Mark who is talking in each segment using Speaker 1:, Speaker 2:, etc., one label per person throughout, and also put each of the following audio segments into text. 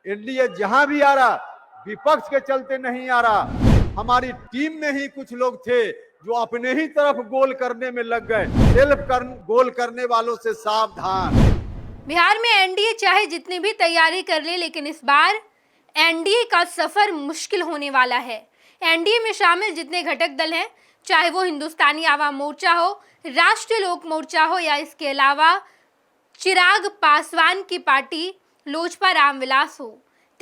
Speaker 1: NDA जहां भी आ रहा विपक्ष के चलते नहीं आ रहा। हमारी टीम में ही कुछ लोग थे जो अपने ही तरफ गोल करने में लग गए। गोल करने वालों से सावधान।
Speaker 2: बिहार में एनडीए चाहे जितनी भी तैयारी कर ले, लेकिन इस बार एनडीए का सफर मुश्किल होने वाला है। एनडीए में शामिल जितने घटक दल हैं, चाहे वो हिंदुस्तानी आवाम मोर्चा हो, राष्ट्रीय लोक मोर्चा हो या इसके अलावा चिराग पासवान की पार्टी लोजपा रामविलास हो,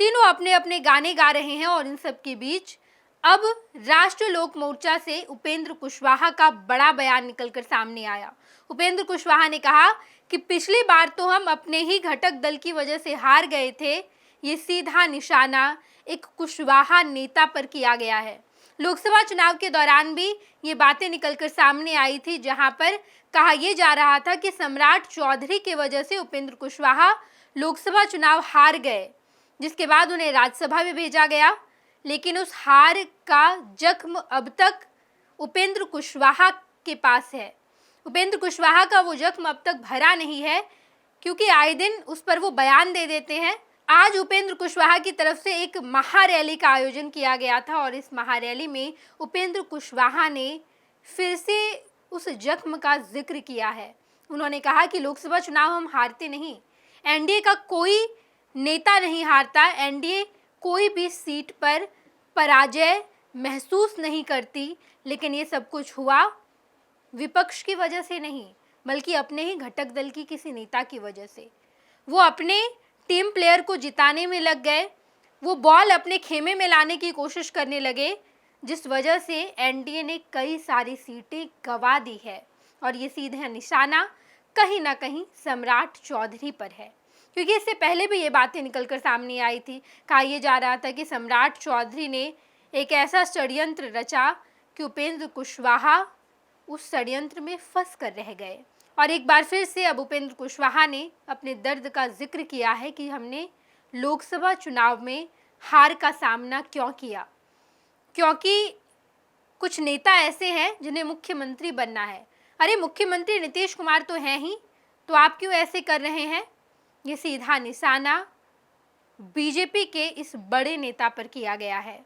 Speaker 2: तीनों अपने अपने गाने गा रहे हैं। और इन सब के बीच अब राष्ट्रीय लोक मोर्चा से उपेंद्र कुशवाहा का बड़ा बयान निकलकर सामने आया। उपेंद्र कुशवाहा ने कहा कि पिछली बार तो हम अपने ही घटक दल की वजह से हार गए थे, ये सीधा निशाना एक कुशवाहा नेता पर किया गया है। लोकसभा चुनाव के दौरान भी ये बातें निकलकर सामने आई थी, जहां पर कहा यह जा रहा था कि सम्राट चौधरी की वजह से उपेंद्र कुशवाहा लोकसभा चुनाव हार गए, जिसके बाद उन्हें राज्यसभा में भेजा गया। लेकिन उस हार का जख्म अब तक उपेंद्र कुशवाहा के पास है। उपेंद्र कुशवाहा का वो जख्म अब तक भरा नहीं है, क्योंकि आए दिन उस पर वो बयान दे देते हैं। आज उपेंद्र कुशवाहा की तरफ से एक महारैली का आयोजन किया गया था और इस महारैली में उपेंद्र कुशवाहा ने फिर से उस जख्म का जिक्र किया है। उन्होंने कहा कि लोकसभा चुनाव हम हारते नहीं, एनडीए का कोई नेता नहीं हारता, एनडीए कोई भी सीट पर पराजय महसूस नहीं करती, लेकिन ये सब कुछ हुआ विपक्ष की वजह से नहीं, बल्कि अपने ही घटक दल की किसी नेता की वजह से। वो अपने टीम प्लेयर को जिताने में लग गए, वो बॉल अपने खेमे में लाने की कोशिश करने लगे, जिस वजह से एनडीए ने कई सारी सीटें गंवा दी है। और ये सीधा निशाना कहीं ना कहीं सम्राट चौधरी पर है, क्योंकि इससे पहले भी ये बातें निकलकर सामने आई थी। कहा यह जा रहा था कि सम्राट चौधरी ने एक ऐसा षड्यंत्र रचा कि उपेंद्र कुशवाहा उस षड्यंत्र में फंस कर रह गए। और एक बार फिर से अब उपेंद्र कुशवाहा ने अपने दर्द का जिक्र किया है कि हमने लोकसभा चुनाव में हार का सामना क्यों किया, क्योंकि कुछ नेता ऐसे हैं जिन्हें मुख्यमंत्री बनना है। अरे मुख्यमंत्री नीतीश कुमार तो हैं ही, तो आप क्यों ऐसे कर रहे हैं? ये सीधा निशाना बीजेपी के इस बड़े नेता पर किया गया है।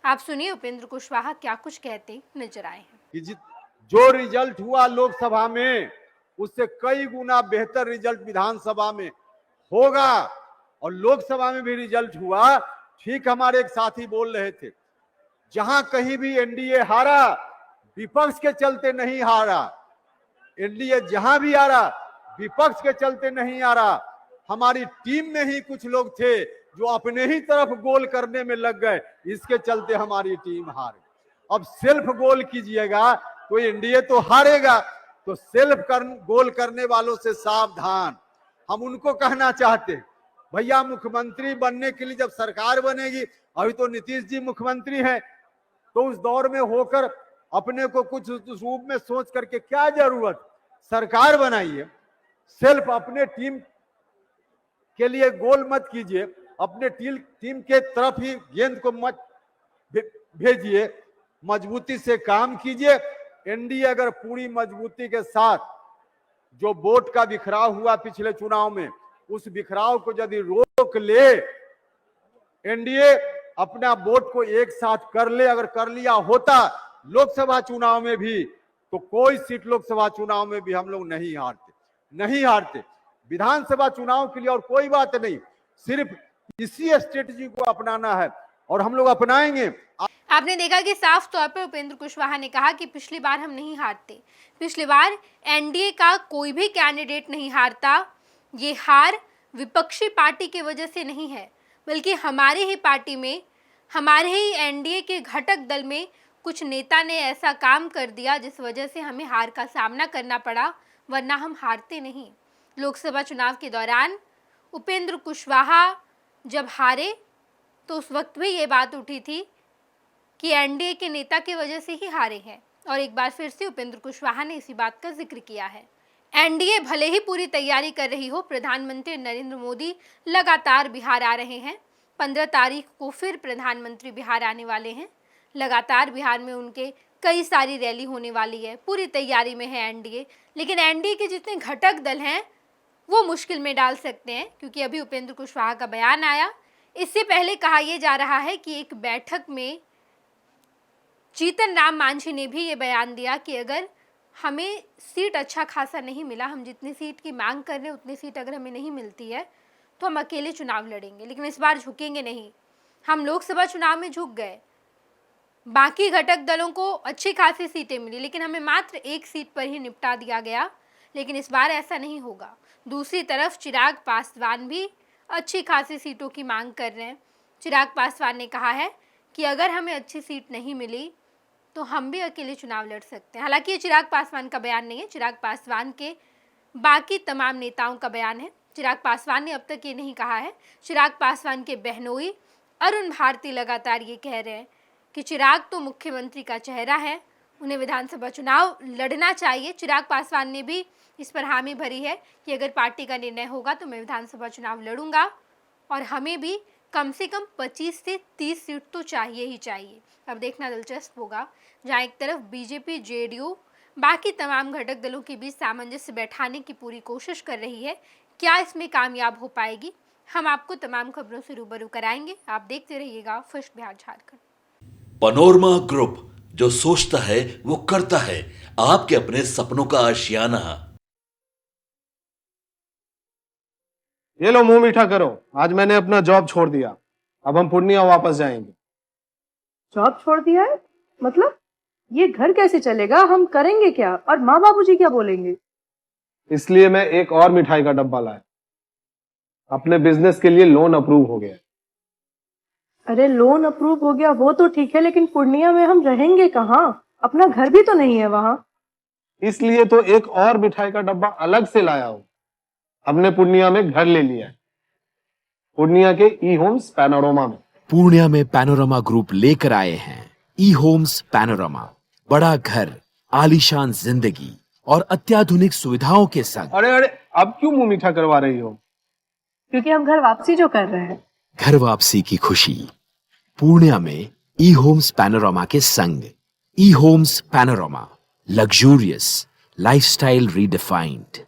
Speaker 2: आप सुनिए उपेंद्र कुशवाहा क्या कुछ कहते नजर आए हैं।
Speaker 1: जो रिजल्ट हुआ लोकसभा में उससे कई गुना बेहतर रिजल्ट विधानसभा में होगा, और लोकसभा में भी रिजल्ट हुआ। ठीक हमारे एक साथी बोल रहे थे, जहां कहीं भी एनडीए हारा विपक्ष के चलते नहीं हारा। एनडीए जहां भी आ रहा विपक्ष के चलते नहीं आ रहा। हमारी टीम में ही कुछ लोग थे जो अपने ही तरफ गोल करने में लग गए, इसके चलते हमारी टीम हार गई। अब सेल्फ गोल कीजिएगा तो एनडीए तो हारेगा, तो सेल्फ गोल करने वालों से सावधान। हम उनको कहना चाहते, भैया मुख्यमंत्री बनने के लिए जब सरकार बनेगी, अभी तो नीतीश जी मुख्यमंत्री हैं, तो उस दौर में होकर अपने को कुछ रूप में सोच करके क्या जरूरत, सरकार बनाइए। सेल्फ अपने टीम के लिए गोल मत कीजिए, अपने टीम के तरफ ही गेंद को मत भेजिए, मजबूती से काम कीजिए। एनडीए अगर पूरी मजबूती के साथ जो वोट का बिखराव हुआ पिछले चुनाव में, उस बिखराव को यदि रोक ले, एनडीए अपना वोट को एक साथ कर ले, अगर कर लिया होता लोकसभा चुनाव में भी, तो कोई सीट लोकसभा चुनाव में भी हम लोग नहीं हारते। विधानसभा चुनाव के लिए और कोई बात नहीं, सिर्फ इसी स्ट्रेटजी को अपनाना है और हम लोग अपनाएंगे।
Speaker 2: आपने देखा कि साफ तौर पर उपेंद्र कुशवाहा ने कहा कि पिछली बार हम नहीं हारते, पिछली बार एनडीए का कोई भी कैंडिडेट नहीं हारता। ये हार विपक्षी पार्टी की वजह से नहीं है, बल्कि हमारी ही पार्टी में, हमारे ही एनडीए के घटक दल में कुछ नेता ने ऐसा काम कर दिया जिस वजह से हमें हार का सामना करना पड़ा, वरना हम हारते नहीं। लोकसभा चुनाव के दौरान उपेंद्र कुशवाहा जब हारे तो उस वक्त भी ये बात उठी थी कि एनडीए के नेता की वजह से ही हारे हैं, और एक बार फिर से उपेंद्र कुशवाहा ने इसी बात का जिक्र किया है। एनडीए भले ही पूरी तैयारी कर रही हो, प्रधानमंत्री नरेंद्र मोदी लगातार बिहार आ रहे हैं। 15 तारीख को फिर प्रधानमंत्री बिहार आने वाले हैं। लगातार बिहार में उनके कई सारी रैली होने वाली है, पूरी तैयारी में है एनडीए। लेकिन एनडीए के जितने घटक दल हैं वो मुश्किल में डाल सकते हैं, क्योंकि अभी उपेंद्र कुशवाहा का बयान आया इससे पहले कहा यह जा रहा है कि एक बैठक में जीतन राम मांझी ने भी ये बयान दिया कि अगर हमें सीट अच्छा खासा नहीं मिला, हम जितनी सीट की मांग कर रहे हैं उतनी सीट अगर हमें नहीं मिलती है तो हम अकेले चुनाव लड़ेंगे, लेकिन इस बार झुकेंगे नहीं। हम लोकसभा चुनाव में झुक गए, बाकी घटक दलों को अच्छी खासी सीटें मिली, लेकिन हमें मात्र एक सीट पर ही निपटा दिया गया, लेकिन इस बार ऐसा नहीं होगा। दूसरी तरफ चिराग पासवान भी अच्छी खासी सीटों की मांग कर रहे हैं। चिराग पासवान ने कहा है कि अगर हमें अच्छी सीट नहीं मिली तो हम भी अकेले चुनाव लड़ सकते हैं। हालांकि ये चिराग पासवान का बयान नहीं है, चिराग पासवान के बाकी तमाम नेताओं का बयान है। चिराग पासवान ने अब तक ये नहीं कहा है। चिराग पासवान के बहनोई अरुण भारती लगातार ये कह रहे हैं कि चिराग तो मुख्यमंत्री का चेहरा है, उन्हें विधानसभा चुनाव लड़ना चाहिए। चिराग पासवान ने भी इस पर हामी भरी है कि अगर पार्टी का निर्णय होगा तो मैं विधानसभा चुनाव लड़ूंगा और हमें भी कम से कम 25 से 30 सीट तो चाहिए ही चाहिए। अब देखना दिलचस्प होगा, जहाँ एक तरफ बीजेपी, जेडीयू, बाकी तमाम घटक दलों के बीच सामंजस्य बैठाने की पूरी कोशिश कर रही है, क्या इसमें कामयाब हो पाएगी? हम आपको तमाम खबरों से रूबरू कराएंगे। आप देखते रहिएगा first Bihar Jharkhand.
Speaker 3: Panorama group, जो सोचता है वो करता है। आपके अपने सपनों का आशियाना।
Speaker 4: ये लो, मुंह मीठा करो। आज मैंने अपना जॉब छोड़ दिया, अब हम पूर्णिया वापस जाएंगे।
Speaker 5: जॉब छोड़ दिया है? मतलब ये घर कैसे चलेगा? हम करेंगे क्या? और माँ बाबूजी क्या बोलेंगे?
Speaker 4: इसलिए मैं एक और मिठाई का डब्बा लाया। अपने बिजनेस के लिए लोन अप्रूव हो गया।
Speaker 5: अरे लोन अप्रूव हो गया वो तो ठीक है, लेकिन पूर्णिया में हम रहेंगे कहाँ? अपना घर भी तो नहीं है वहाँ।
Speaker 4: इसलिए तो एक और मिठाई का डब्बा अलग से लाया हूँ। हमने पूर्णिया में घर ले लिया है, पूर्णिया के ई होम्स पैनोरमा में।
Speaker 6: पूर्णिया में पैनोरमा ग्रुप लेकर आए हैं ई होम्स पैनोरमा। बड़ा घर, आलीशान जिंदगी और अत्याधुनिक सुविधाओं के संग।
Speaker 4: अरे अरे, अब क्यों मुंह मीठा करवा रही हो?
Speaker 5: क्योंकि हम घर वापसी जो कर रहे हैं।
Speaker 6: घर वापसी की खुशी पूर्णिया में ई होम्स पैनोरमा के संग। E Homes Panorama, luxurious lifestyle redefined.